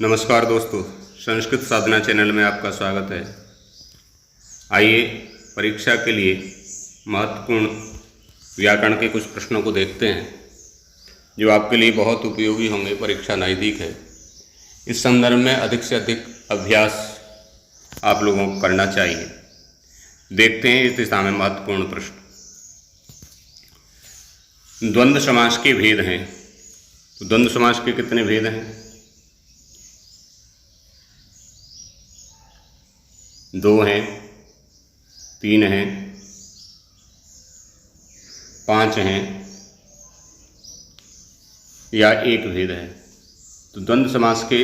नमस्कार दोस्तों, संस्कृत साधना चैनल में आपका स्वागत है। आइए परीक्षा के लिए महत्वपूर्ण व्याकरण के कुछ प्रश्नों को देखते हैं जो आपके लिए बहुत उपयोगी होंगे। परीक्षा नज़दीक है, इस संदर्भ में अधिक से अधिक अभ्यास आप लोगों को करना चाहिए। देखते हैं इस दिशा में महत्वपूर्ण प्रश्न। द्वंद्व समास के भेद हैं। तो द्वंद्व समास के कितने भेद हैं? 2 हैं, 3 हैं, 5 हैं या एक भेद है। तो द्वंद्व समास के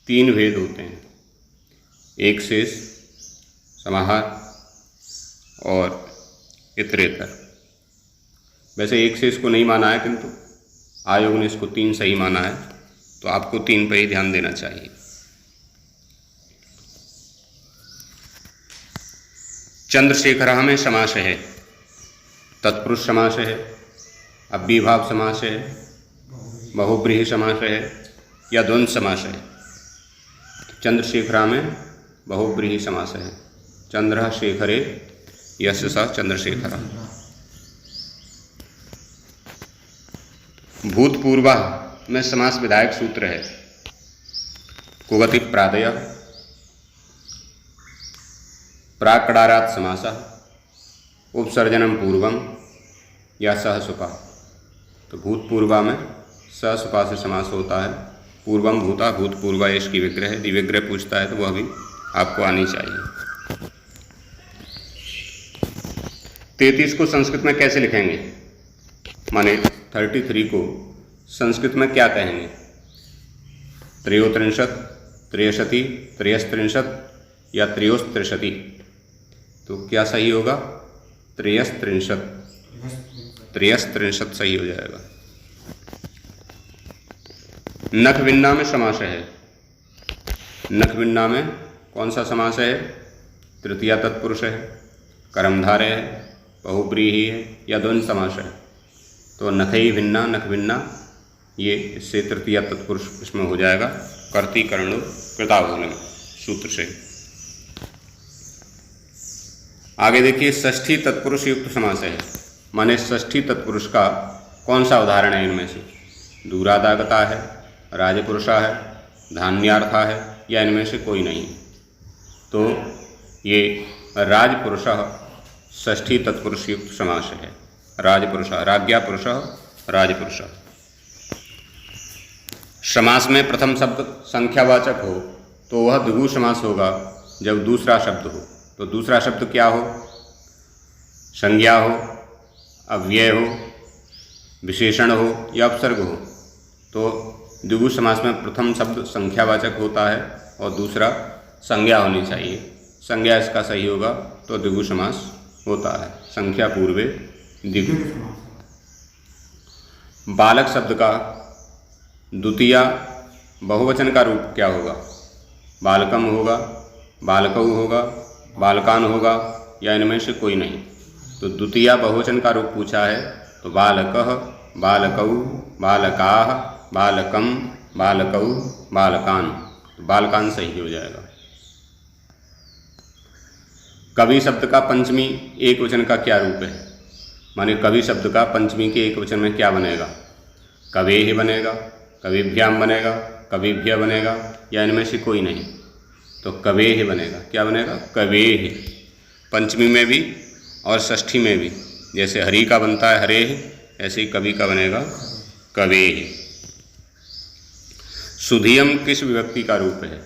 3 भेद होते हैं, एक शेष, समाहार और इतरेतर। वैसे एक शेष को नहीं माना है, किंतु आयोग ने इसको 3 सही माना है, तो आपको 3 पर ही ध्यान देना चाहिए। चंद्रशेखर में समास है, तत्पुरुष समास है, अव्ययीभाव समास है, बहुव्रीहि समास है या द्वंद्व समास है। चंद्रशेखर में बहुव्रीहि समास है। चंद्र शेखरे यस्य स चंद्रशेखर। भूतपूर्व में समास विधायक सूत्र है, कुगति प्रादय, प्राकडारात् समासः, उपसर्जनम पूर्वम या सहसुपा। तो भूतपूर्वा में सहसुपा से समास होता है। पूर्वम भूता, भूतपूर्वा इसकी विग्रह है। यदि विग्रह पूछता है तो वह भी आपको आनी चाहिए। 33 को संस्कृत में कैसे लिखेंगे? माने 33 को संस्कृत में क्या कहेंगे? त्रयोत्रिंशत्, त्रयशति, त्रयस्त्रिंशत् या त्रयोस्त्रिशति। तो क्या सही होगा? त्रयस्त्रिंशत्, त्रयस्त्रिंशत् सही हो जाएगा। नखविन्ना में समास है। नखविन्ना में कौन सा समास है? तृतीया तत्पुरुष है, कर्मधारय है, बहुव्रीहि है या द्वंद्व समास है। तो नखई भिन्ना, नखविन्ना, ये इससे तृतीया तत्पुरुष इसमें हो जाएगा, कर्ति कर्णो कृतावूलम सूत्र से। आगे देखिए, षष्ठी तत्पुरुष युक्त समास है। माने षष्ठी तत्पुरुष का कौन सा उदाहरण है इनमें से? दूरादागता है, राजपुरुषा है, धान्यार्था है या इनमें से कोई नहीं। तो ये राजपुरुषः षष्ठी तत्पुरुष युक्त समास है। राजपुरुषः, राज्ञापुरुषः, राजपुरुषः। समास में प्रथम शब्द संख्यावाचक हो तो वह द्विगु समास होगा जब दूसरा शब्द हो। तो दूसरा शब्द क्या हो? संज्ञा हो, अव्यय हो, विशेषण हो या उपसर्ग हो। तो द्विगु समास में प्रथम शब्द संख्यावाचक होता है और दूसरा संज्ञा होनी चाहिए। संज्ञा इसका सही होगा तो द्विगु समास होता है। संख्या पूर्वे द्विगु। बालक शब्द का द्वितीया बहुवचन का रूप क्या होगा? बालकम होगा, बालकौ होगा, बालकान होगा या इनमें से कोई नहीं। तो द्वितीया बहुवचन का रूप पूछा है तो बालकः, बालकौ, बालकाः, बालकम, बालकौ, बालकान। तो बालकान सही हो जाएगा। कवि शब्द का पंचमी एक वचन का क्या रूप है? माने कवि शब्द का पंचमी के एक वचन में क्या बनेगा? कवेहि बनेगा, कविभ्याम बनेगा, कविभ्य बनेगा या इनमें से कोई नहीं। तो कवेहि बनेगा। क्या बनेगा? कवेहि। पंचमी में भी और षष्ठी में भी, जैसे हरि का बनता है हरेहि, ऐसे ही कवि का बनेगा कवेहि। सुधियम किस विभक्ति का रूप है?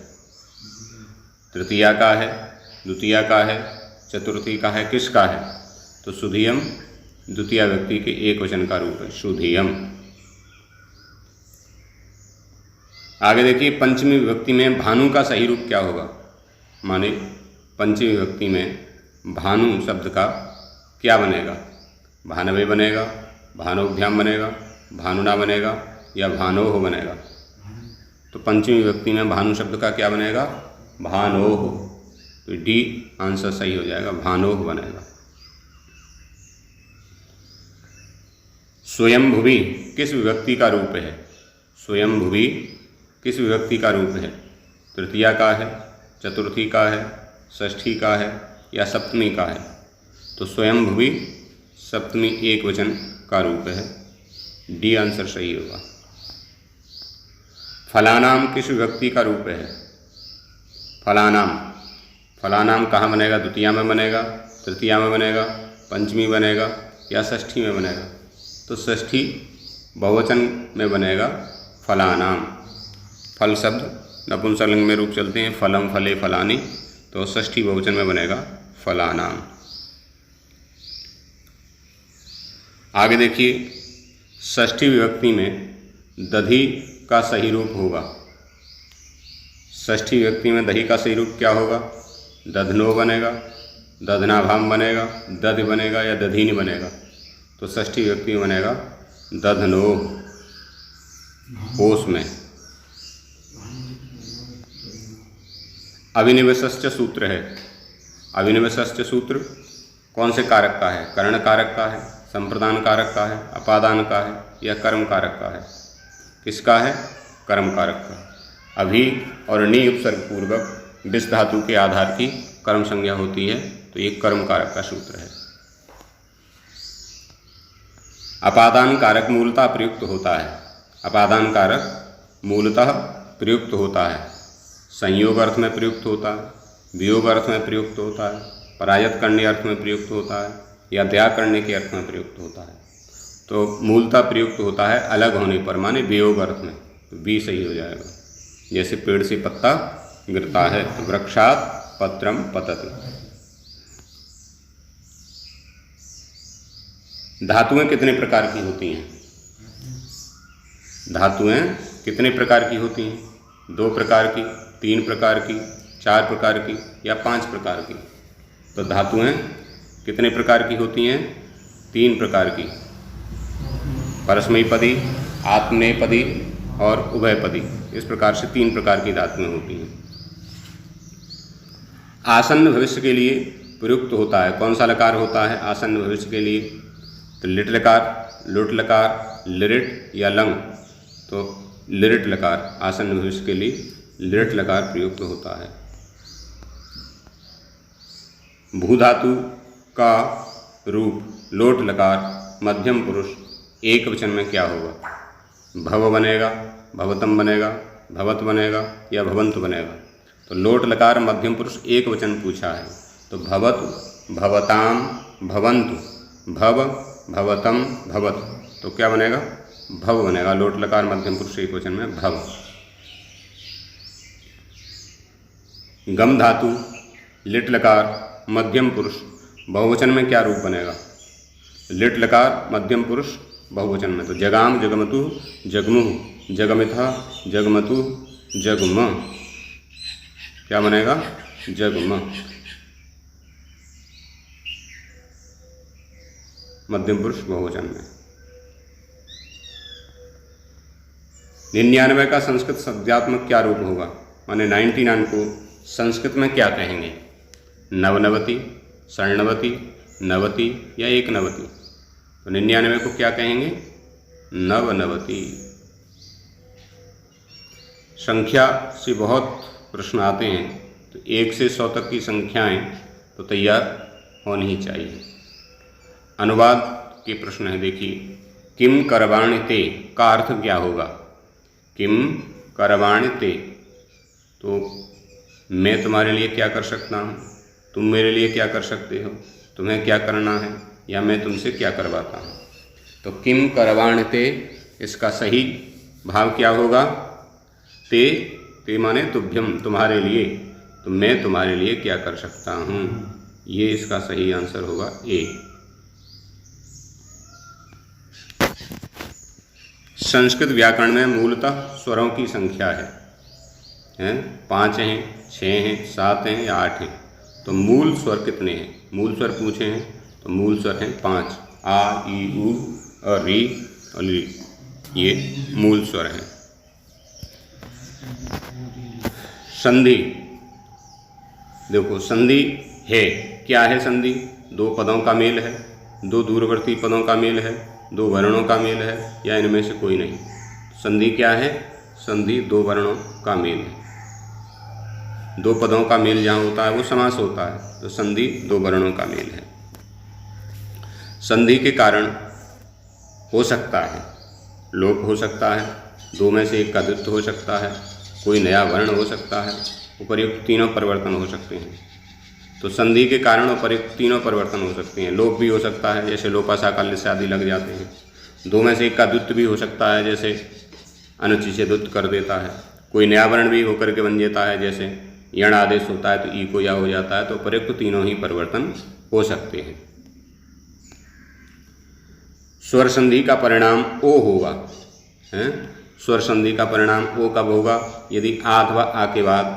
तृतीया का है, द्वितीया का है, चतुर्थी का है, किसका है? तो सुधियम द्वितीया व्यक्ति के एक वचन का रूप है, सुधियम। आगे देखिए, पंचमी विभक्ति में भानु का सही रूप क्या होगा? माने पंचमी विभक्ति में भानु शब्द का क्या बनेगा? भानवे बनेगा, भानोभ्याम बनेगा, भानुना बनेगा या भानोह बनेगा। तो पंचमी विभक्ति में भानु शब्द का क्या बनेगा? भानोह। तो डी आंसर सही हो जाएगा, भानोह बनेगा। स्वयंभुवी किस विभक्ति का रूप है? स्वयंभुवी किस विभक्ति का रूप है? तृतीया का है, चतुर्थी का है, षष्ठी का है या सप्तमी का है? तो स्वयंभुवी सप्तमी एक वचन का रूप है। डी आंसर सही होगा। फलानाम किस विभक्ति का रूप है? फलानाम, फलानाम कहाँ बनेगा? द्वितीया में बनेगा, तृतीया में बनेगा, पंचमी बनेगा या षष्ठी में बनेगा? तो षष्ठी बहुवचन में बनेगा फलानाम। फल शब्द नपुंसकलिंग में रूप चलते हैं, फलम, फले, फलानी, तो षष्ठी बहुवचन में बनेगा फलानाम। आगे देखिए, षष्ठी विभक्ति में दधि का सही रूप होगा। षष्ठी विभक्ति में दही का सही रूप क्या होगा? दधनो बनेगा, दधनाभाम बनेगा, दध बनेगा या दधीनी बनेगा? तो षष्ठी विभक्ति में बनेगा दधनो। कोष में अभिनिवेशश्च सूत्र है। अभिनिवेशश्च सूत्र कौन से कारक का है? कर्ण कारक का है, संप्रदान कारक का है, अपादान का है या कर्म कारक का है? किसका है? कर्म कारक का। अभि और नी उपसर्ग पूर्वक विस धातु के आधार की कर्म संज्ञा होती है, तो ये कर्म कारक का सूत्र है। अपादान कारक मूलतः प्रयुक्त होता है। अपादान कारक मूलतः प्रयुक्त होता है। संयोग अर्थ में प्रयुक्त होता है, वियोग अर्थ में प्रयुक्त होता है, परायत करने अर्थ में प्रयुक्त होता है या त्याग करने के अर्थ में प्रयुक्त होता है। तो मूलतः प्रयुक्त होता है अलग होने पर, माने वियोग अर्थ में, तो बी सही हो जाएगा। जैसे पेड़ से पत्ता गिरता है, तो वृक्षात् पत्रम पतति। धातुएं कितने प्रकार की होती हैं? धातुएं कितने प्रकार की होती हैं? 2 प्रकार की, 3 प्रकार की, 4 प्रकार की या 5 प्रकार की? तो धातुएं कितने प्रकार की होती हैं? 3 प्रकार की। परस्मैपदी, आत्मनेपदी और उभयपदी, इस प्रकार से 3 प्रकार की धातुएं होती हैं। आसन्न भविष्य के लिए प्रयुक्त होता है। कौन सा लकार होता है आसन्न भविष्य के लिए? तो लिट लकार, लुट लकार, लिरिट या लंग? तो लिरिट लकार आसन्न भविष्य के लिए लिरिट लकार प्रयुक्त होता है। भू धातु का रूप लोट लकार मध्यम पुरुष एक वचन में क्या होगा? भव बनेगा, भवतम बनेगा, भवत बनेगा या भवंत बनेगा? तो लोट लकार मध्यम पुरुष एक वचन पूछा है, तो भवत, भवताम, भवंतु, भव, भवतम, भवत, तो क्या बनेगा? भव बनेगा। लोट लकार मध्यम पुरुष एक वचन में भव। गम धातु लिट लकार मध्यम पुरुष बहुवचन में क्या रूप बनेगा? लिट लकार मध्यम पुरुष बहुवचन में, तो जगाम, जगमतु, जगमुह, जगमिथा, जगमतु, जगम, क्या बनेगा? जगम, मध्यम पुरुष बहुवचन में। 99 का संस्कृत शब्दात्मक क्या रूप होगा? माने 99 को संस्कृत में क्या कहेंगे? नवनवति, षण्णवति, नवति या एकनवति? तो 99 को क्या कहेंगे? नवनवति। संख्या से बहुत प्रश्न आते हैं, तो 1 से 100 तक की संख्याएं तो तैयार होनी ही चाहिए। अनुवाद के प्रश्न है, देखिए, किम करवाणि ते का अर्थ क्या होगा? किम करवाणि ते, तो मैं तुम्हारे लिए क्या कर सकता हूँ, तुम मेरे लिए क्या कर सकते हो, तुम्हें क्या करना है या मैं तुमसे क्या करवाता हूँ। तो किम करवाणि ते, इसका सही भाव क्या होगा? ते, ते माने तुभ्यम, तुम्हारे लिए, तो मैं तुम्हारे लिए क्या कर सकता हूँ, ये इसका सही आंसर होगा ए। संस्कृत व्याकरण में मूलतः स्वरों की संख्या है 5 हैं, 6 हैं, 7 हैं या 8 हैं? तो मूल स्वर कितने हैं? मूल स्वर पूछे हैं, तो मूल स्वर हैं 5, आ, ई, उ और री और ली, ये मूल स्वर हैं। संधि, देखो संधि है, क्या है संधि? 2 पदों का मेल है, 2 दूरवर्ती पदों का मेल है, 2 वर्णों का मेल है या इनमें से कोई नहीं? संधि क्या है? संधि दो वर्णों का मेल है। दो पदों का मेल जहाँ होता है वो समास होता है, तो संधि दो वर्णों का मेल है। संधि के कारण हो सकता है लोप हो सकता है, दो में से एक का द्वित्व हो सकता है, कोई नया वर्ण हो सकता है, उपर्युक्त तीनों परिवर्तन हो सकते हैं। तो संधि के कारण उपर्युक्त तीनों परिवर्तन हो सकते हैं। लोप भी हो सकता है, जैसे लोपा साकल्य से आदि लग जाते हैं। दो में से एक का द्वित्व भी हो सकता है, जैसे अनुचि से द्वित्व कर देता है। कोई नया वर्ण भी होकर के बन जाता है, जैसे यण आदेश होता है तो ई को या हो जाता है। तो उपर्युक्त तीनों ही परिवर्तन हो सकते हैं। स्वर संधि का परिणाम ओ होगा। स्वर संधि का परिणाम ओ कब होगा? यदि आ अथवा आ के बाद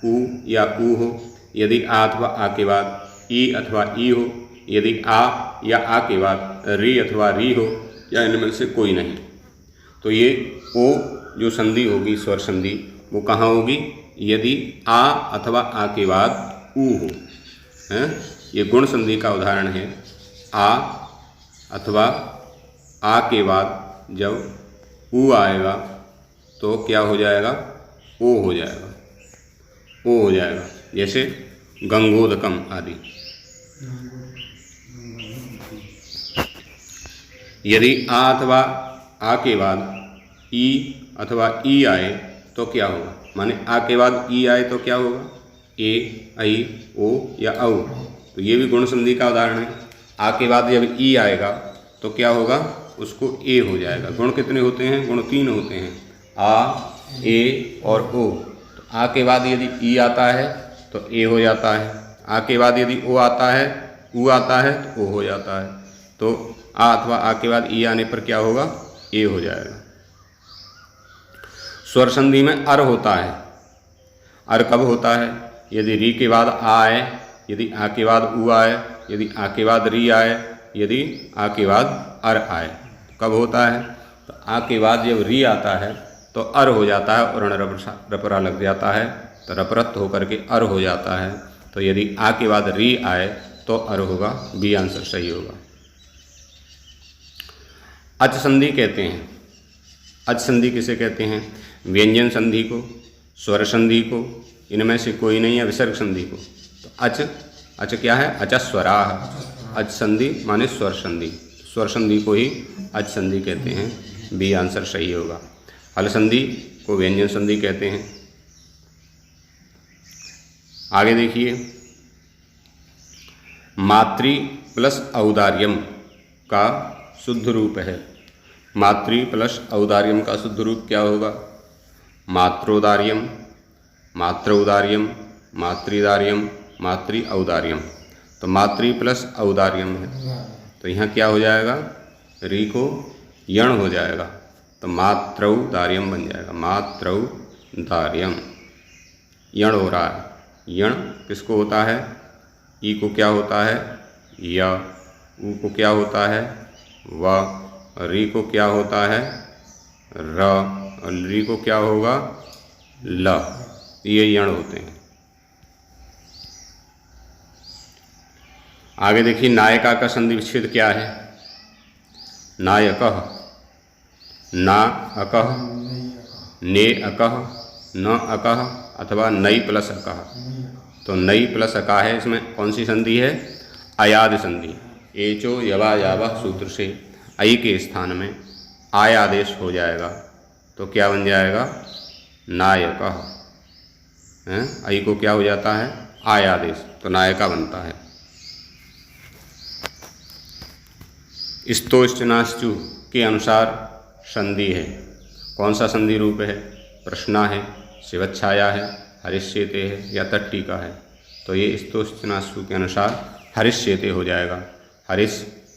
उ या ऊ हो, यदि आ अथवा आ के बाद ई अथवा ई हो, यदि आ या आ के बाद री अथवा री हो, या इनमें से कोई नहीं। तो ये ओ जो संधि होगी स्वर संधि, वो कहाँ होगी? यदि आ अथवा आ के बाद ऊ हो। ये गुण संधि का उदाहरण है। आ अथवा आ के बाद जब ऊ आएगा तो क्या हो जाएगा? ओ हो जाएगा, ओ हो जाएगा। जैसे गंगोदकम आदि। यदि आ अथवा आ के बाद ई अथवा ई आए तो क्या होगा? माने आ के बाद ई आए तो क्या होगा? ए, ऐ, ओ या औ। तो ये भी गुण संधि का उदाहरण है। आ के बाद जब ई आएगा तो क्या होगा? उसको ए हो जाएगा। गुण कितने होते हैं? गुण तीन होते हैं, आ, ए और ओ। तो आ के बाद यदि ई आता है तो ए हो जाता है। आ के बाद यदि ओ आता है, ऊ आता है तो ओ हो जाता है। तो आ अथवा आ के बाद ई आने पर क्या होगा? ए हो जाएगा। स्वर संधि में अर होता है। अर कब होता है? यदि री के बाद आ आए, यदि आ के बाद ऊ आए, यदि आ के बाद री आए, यदि आ के बाद अर आए। कब होता है? तो आ के बाद जब री आता है तो अर हो जाता है और रपरा लग जाता है, तो रपरत होकर के अर हो जाता है। तो यदि आ के बाद री आए तो अर होगा। बी आंसर सही होगा। अच संधि कहते हैं। अच संधि किसे कहते हैं? व्यंजन संधि को, स्वर संधि को, इनमें से कोई नहीं है, विसर्ग संधि को। तो अच क्या है? अचस्वराः। अच संधि माने स्वर संधि। स्वर संधि को ही अच संधि कहते हैं। बी आंसर सही होगा। हल संधि को व्यंजन संधि कहते हैं। आगे देखिए, मातृ प्लस औदार्यम का शुद्ध रूप है। मातृ प्लस औदार्यम का शुद्ध रूप क्या होगा? मात्रोदार्यम, मात्रौदार्यम, मातृदार्यम, मातृ औदार्यम। तो मातृ प्लस औदार्यम है, तो यहाँ क्या हो जाएगा? री को यण हो जाएगा, तो मात्रौदार्यम बन जाएगा। मात्रौदार्यम यण हो रहा है। यण किसको होता है? ई को क्या होता है? या। ऊ को क्या होता है? व। री को क्या होता है? र। और री को क्या होगा? ल। ये यण होते हैं। आगे देखिए, नायका का संधि विच्छेद क्या है? नायकः, ना अकः, ने अकः, न अकः अथवा नई प्लस अकः। तो नई प्लस अका है। इसमें कौन सी संधि है? अयाद संधि। एचो यवा यावः सूत्र से ऐ के स्थान में आय आदेश हो जाएगा, तो क्या बन जाएगा? नायकः। ऐ को क्या हो जाता है? आय आदेश, तो नायका बनता है। स्तोश्चनाश्चु के अनुसार संधि है। कौन सा संधि रूप है? प्रश्ना है, शिवच्छाया है, हरिष्येते है या तट्टिका है। तो ये स्तोश्चनाश्चु के अनुसार हरिष्येते हो जाएगा। हरिश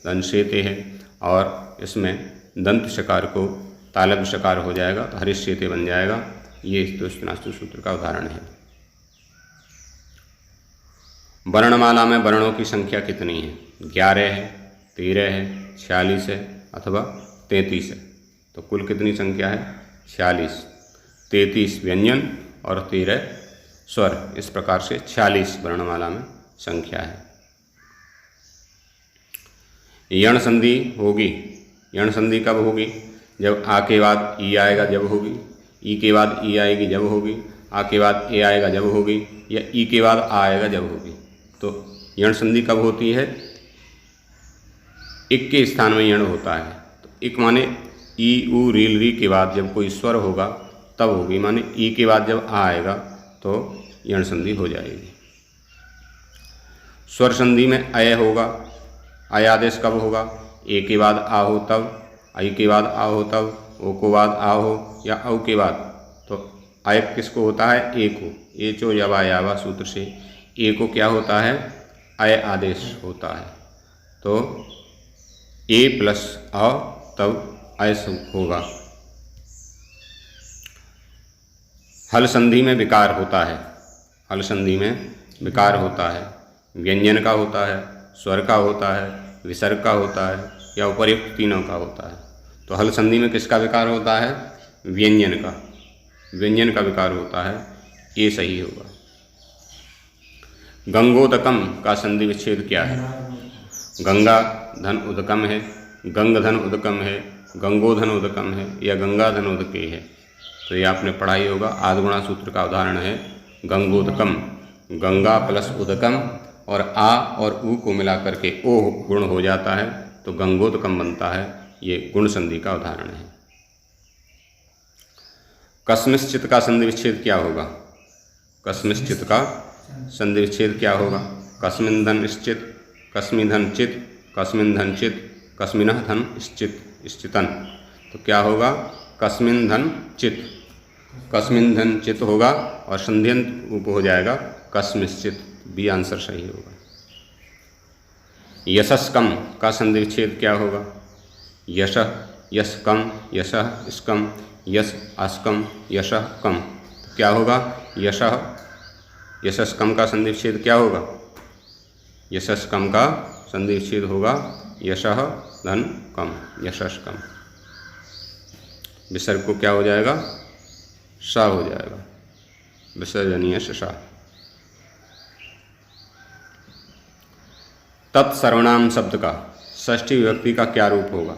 दंशेते है और इसमें दंत शकार को तालब शकार हो जाएगा, तो हरिष्येते बन जाएगा। ये स्तोश्चनाश्चु सूत्र का उदाहरण है। वर्णमाला में वर्णों की संख्या कितनी है? 11 है, 13 है, 46 है अथवा 33 है। तो कुल कितनी संख्या है? 46। 33 व्यंजन और 13 स्वर। इस प्रकार से 46 वर्णमाला में संख्या है। यण संधि होगी। यण संधि कब होगी? जब आ के बाद ई आएगा जब होगी। ई के बाद ई आएगी जब होगी, आ के बाद ए आएगा जब होगी, या ई के बाद आ आएगा जब होगी। तो यण संधि कब होती है? इक के स्थान में यण होता है। तो इक माने ई उ रील री के बाद जब कोई स्वर होगा तब होगी, माने ई के बाद जब आ आएगा तो यण संधि हो जाएगी। स्वर संधि में अय होगा, अय आदेश कब होगा? ए के बाद आ हो तब, आई के बाद आ हो तब, ओ के बाद आ हो, या औ के बाद। तो अय किसको होता है? ए को। ए चो यवा यावा सूत्र से ए को क्या होता है? अय आदेश होता है। तो ए प्लस अ तब अय होगा। हल संधि में विकार होता है, हल संधि में विकार होता है। व्यंजन का होता है, स्वर का होता है, विसर्ग का होता है, या उपर्युक्त तीनों का होता है। तो हल संधि में किसका विकार होता है? व्यंजन का। व्यंजन का विकार होता है, ये सही होगा। गंगोदकम का संधि विच्छेद क्या है? गंगा धन उदकम है, गंग धन उदकम है, गंगोधन उदकम है, या गंगाधन उदके है। तो ये आपने पढ़ाई होगा। आदगुणा सूत्र का उदाहरण है गंगोदकम। गंगा प्लस उदकम और आ और ऊ को मिला करके ओ गुण हो जाता है तो गंगोदकम बनता है। ये गुण संधि का उदाहरण है। कस्मिश्चित का संधि विच्छेद क्या होगा? कस्मिश्चित का संधि विच्छेद क्या होगा? कस्मिन धन श्चित, कस्मि धन चित, कस्मिन धन चित, कस्मिनः धन श्चित स्थितन। तो क्या होगा? कस्मिन धन चित। कस्मिन धन चित होगा और संध्यंत रूप हो जाएगा कस्मिश्चित। बी आंसर सही होगा। यशस्कम का संधि विच्छेद क्या होगा? यश, यस्कम, यशः स्कम, यश अस्कम, यशः कम। तो क्या होगा? यशः, यशस्कम का संधि विच्छेद क्या होगा? यशस्कम का संधि विच्छेद होगा यशः धन कम, यशस्कम। विसर्ग को क्या हो जाएगा? सा हो जाएगा, विसर्जनीय सा। तत्सर्वनाम शब्द का षष्ठी विभक्ति का क्या रूप होगा?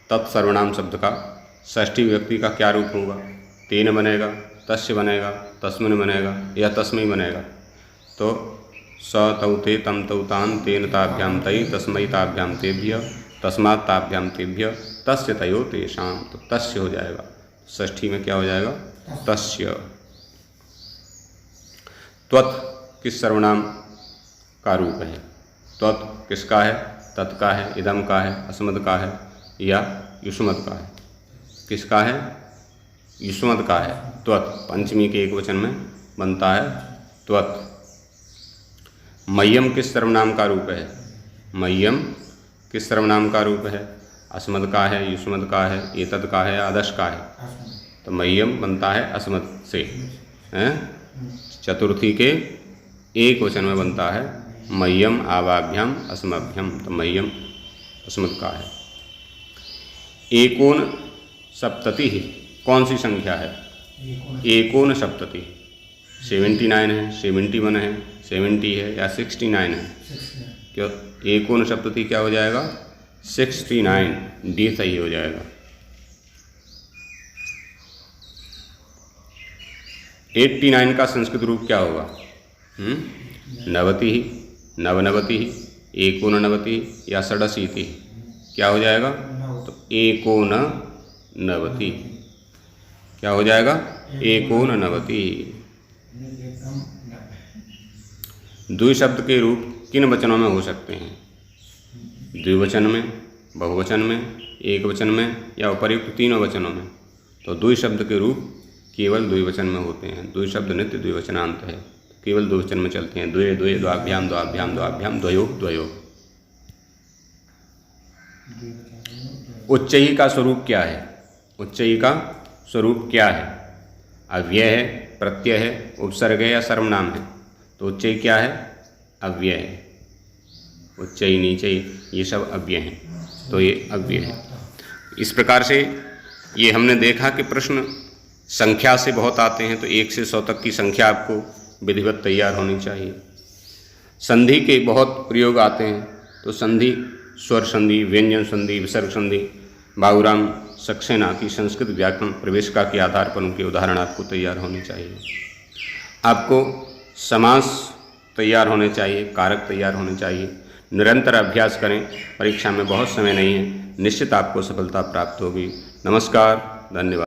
तत्सर्वनाम शब्द का षष्ठी विभक्ति का क्या रूप होगा? तेन बनेगा, तस्य बनेगा, तस्मिन बनेगा, या तस्मै बनेगा। तो स तौ ते तम तौ तान तेन ताभ्याम तै तस्मै ताभ्याम तेभ्य तस्मात् ताभ्याम तेभ्य तस्य तयो तेषां। तो तस्य हो जाएगा। षष्ठी में क्या हो जाएगा? तस्य। त्वत् किस सर्वनाम का रूप है? त्वत् किसका है? तत् का है, इदम का है, अस्मद का है, या युष्मद का है? किसका है? युष्मद का है। त्वत् पंचमी के एक वचन में बनता है त्वत्। मह्यम किस सर्वनाम का रूप है? मह्यम किस सर्वनाम का रूप है? अस्मद का है, युष्मद का है, एतद का है, आदर्श का है। तो मह्यम बनता है अस्मद से। चतुर्थी के एक वचन में बनता है मह्यम आवाभ्याम अस्मभ्यम। तो मह्यम अस्मद का है। एकोन सप्तति कौन सी संख्या है? एकोन सप्तति 79 है, 71 है, 70 है, या 69 है? क्यों? एकोन सप्तति क्या हो जाएगा? 69। डी सही हो जाएगा। 89 का संस्कृत रूप क्या होगा? नवति, नवनवति, एकोननवति, या षडशीति? क्या हो जाएगा? तो एकोननवति। क्या हो जाएगा? एकोननवति। द्विशब्द के रूप किन वचनों में हो सकते हैं? द्विवचन में, बहुवचन में, एक वचन में, या उपर्युक्त तीनों वचनों में। तो द्विशब्द के रूप केवल द्विवचन में होते हैं। द्विशब्द नित्य द्विवचनांत है, केवल द्विवचन में चलते हैं। द्वे द्वे, द्वाभ्याम द्वाभ्याम द्वाभ्याम, द्वयो द्वयो। उच्चयी का स्वरूप क्या है? उच्चयी का स्वरूप क्या है? अव्यय है, प्रत्यय है, उपसर्ग है, या सर्वनाम है? तो उच्चयी क्या है? अव्यय है। उच्चयी, नीचयी, ये सब अव्यय हैं। तो ये अव्यय है। इस प्रकार से ये हमने देखा कि प्रश्न संख्या से बहुत आते हैं, तो 1 से 100 तक की संख्या आपको विधिवत तैयार होनी चाहिए। संधि के बहुत प्रयोग आते हैं, तो संधि स्वर संधि, व्यंजन संधि, विसर्ग संधि, बाबूराम सक्सेना की संस्कृत व्याकरण प्रवेशिका के आधार पर उनके उदाहरण आपको तैयार होने चाहिए। आपको समास तैयार होने चाहिए, कारक तैयार होने चाहिए। निरंतर अभ्यास करें, परीक्षा में बहुत समय नहीं है, निश्चित आपको सफलता प्राप्त होगी। नमस्कार, धन्यवाद।